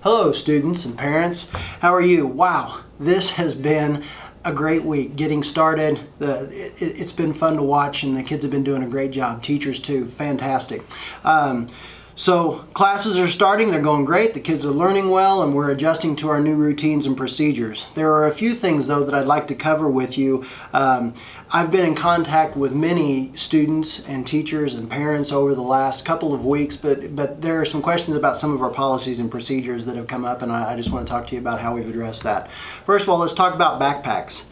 Hello students and parents, how are you? Wow, this has been a great week getting started. It's been fun to watch and the kids have been doing a great job. Teachers too, fantastic. So classes are starting, they're going great, the kids are learning well, and we're adjusting to our new routines and procedures. There are a few things though that I'd like to cover with you. I've been in contact with many students and teachers and parents over the last couple of weeks, but there are some questions about some of our policies and procedures that have come up, and I just want to talk to you about how we've addressed that. First of all, let's talk about backpacks.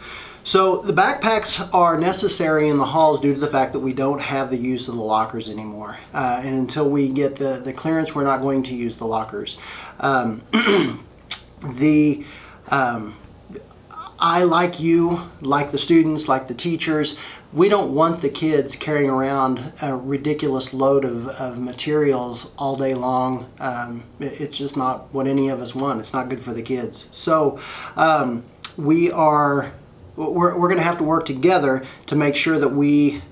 So the backpacks are necessary in the halls due to the fact that we don't have the use of the lockers anymore. And until we get the clearance, we're not going to use the lockers. I, like you, like the students, like the teachers, we don't want the kids carrying around a ridiculous load of materials all day long. It's just not what any of us want. It's not good for the kids. So we're going to have to work together to make sure that we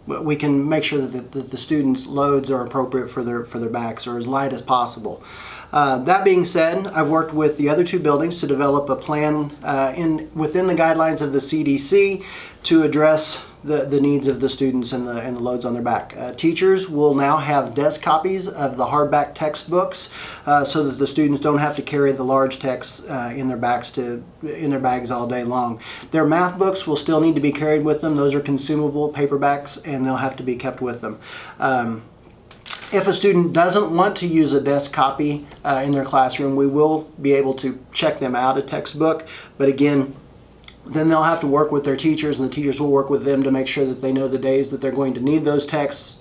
can make sure that the students' loads are appropriate for their backs, or as light as possible. That being said, I've worked with the other two buildings to develop a plan within the guidelines of the CDC to address the needs of the students and the loads on their back. Teachers will now have desk copies of the hardback textbooks so that the students don't have to carry the large texts in their bags all day long. Their math books will still need to be carried with them. Those are consumable paperbacks and they'll have to be kept with them. If a student doesn't want to use a desk copy in their classroom, we will be able to check them out a textbook, but again, then they'll have to work with their teachers, and the teachers will work with them to make sure that they know the days that they're going to need those texts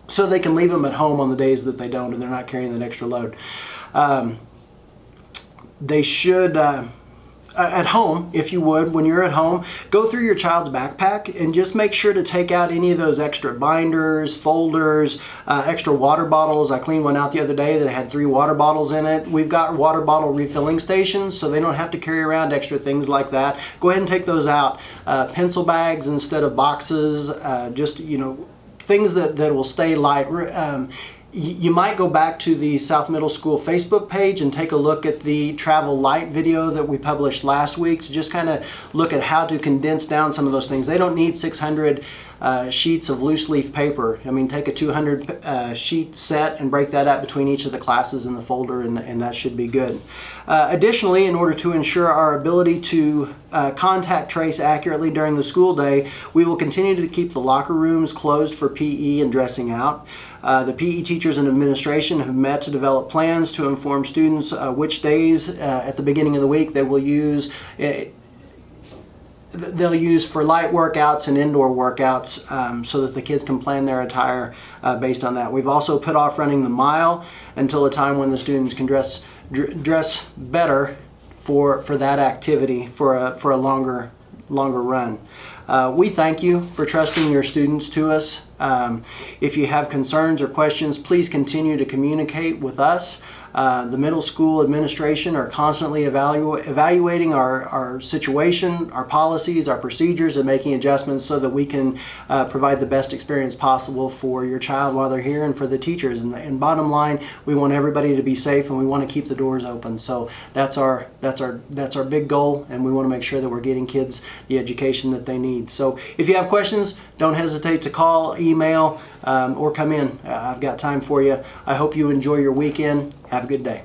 so they can leave them at home on the days that they don't and they're not carrying that extra load. They should, at home, if you would, when you're at home, go through your child's backpack and just make sure to take out any of those extra binders, folders, extra water bottles. I cleaned one out the other day that had 3 water bottles in it. We've got water bottle refilling stations, so they don't have to carry around extra things like that. Go ahead and take those out. Pencil bags instead of boxes, just, things that will stay light. You might go back to the South Middle School Facebook page and take a look at the Travel Light video that we published last week to just kind of look at how to condense down some of those things. They don't need 600 sheets of loose leaf paper. I mean, take a 200 sheet set and break that up between each of the classes in the folder, and that should be good. Additionally, in order to ensure our ability to contact trace accurately during the school day, we will continue to keep the locker rooms closed for PE and dressing out. The PE teachers and administration have met to develop plans to inform students which days at the beginning of the week they will use. They'll use for light workouts and indoor workouts so that the kids can plan their attire based on that. We've also put off running the mile until a time when the students can dress better for that activity for a longer run. We thank you for trusting your students to us. If you have concerns or questions, please continue to communicate with us. The middle school administration are constantly evaluating our situation, our policies, our procedures, and making adjustments so that we can provide the best experience possible for your child while they're here and for the teachers. And bottom line, we want everybody to be safe and we want to keep the doors open. So that's our big goal, and we want to make sure that we're getting kids the education that they need. So if you have questions, don't hesitate to call, email, or come in. I've got time for you. I hope you enjoy your weekend. Have a good day.